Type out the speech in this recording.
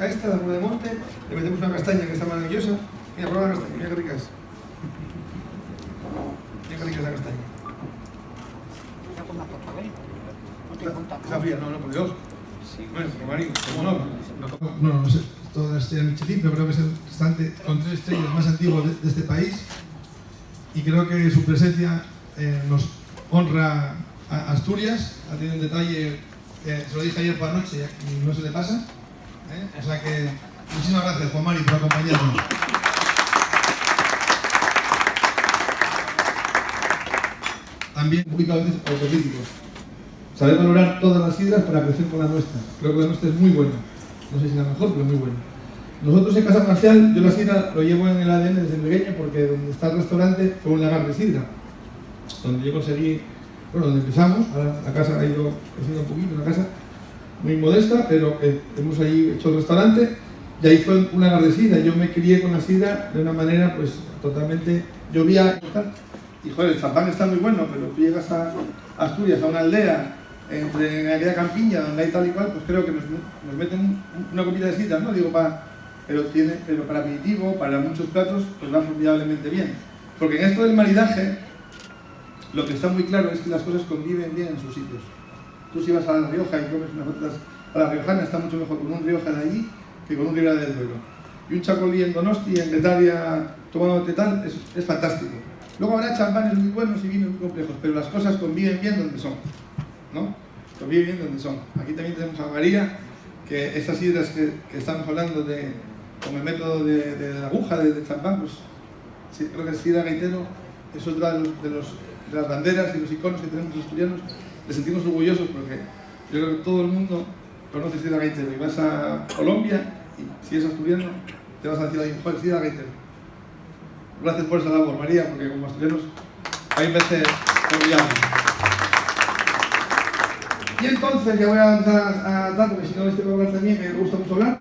vaca esta, de agua de monte, le metemos una castaña que está maravillosa. Mira, prueba la castaña, mira qué rica es. Mira qué rica es la castaña. Está fría, no, por Dios. Bueno, Marín, ¿cómo no? No sé, toda la estrella Michelin, pero creo que es el restaurante con 3 estrellas más antiguo de este país. Y creo que su presencia nos honra a Asturias. Ha tenido un detalle, se lo dije ayer por la noche y no se le pasa. O sea que muchísimas gracias, Juan Mari, por acompañarnos. También un poquito a veces autocríticos. Saber valorar todas las sidras para crecer con la nuestra. Creo que la nuestra es muy buena. No sé si la mejor, pero muy buena. Nosotros en Casa Marcial, yo la sidra lo llevo en el ADN desde pequeño porque donde está el restaurante fue un lagar de sidra. Donde yo conseguí, bueno, donde empezamos, ahora la casa ha ido creciendo un poquito, una casa muy modesta, pero hemos ahí hecho el restaurante y ahí fue un lagar de sidra. Yo me crié con la sidra de una manera pues totalmente, llovía y joder, el champán está muy bueno, pero tú llegas a Asturias, a una aldea, en aquella campiña donde hay tal y cual, pues creo que nos meten una copita de sidra, no digo pero para aperitivo, para muchos platos, pues va formidablemente bien. Porque en esto del maridaje, lo que está muy claro es que las cosas conviven bien en sus sitios. Tú si vas a La Rioja y comes unas otras a la riojana, está mucho mejor con un Rioja de allí que con un Ribera del Duero. Y un chacolí en Donosti, en Getaria, tomándote tal, es fantástico. Luego habrá champanes muy buenos y vinos muy complejos, pero las cosas conviven bien donde son, ¿no? Conviven bien donde son. Aquí también tenemos a María, que estas sidras que estamos hablando con el método de la aguja de champán, pues sí, creo que el sidra gaitero es otra de las banderas y los iconos que tenemos los asturianos. Les sentimos orgullosos porque yo creo que todo el mundo conoce sidra gaitero. Y vas a Colombia y si es asturiano te vas a decir, joder, sidra gaitero. Gracias por esa labor, María, porque como asturianos hay veces orgullamos. Y entonces ya voy a empezar a dar, porque si no este va a hablar también, me gusta mucho hablar.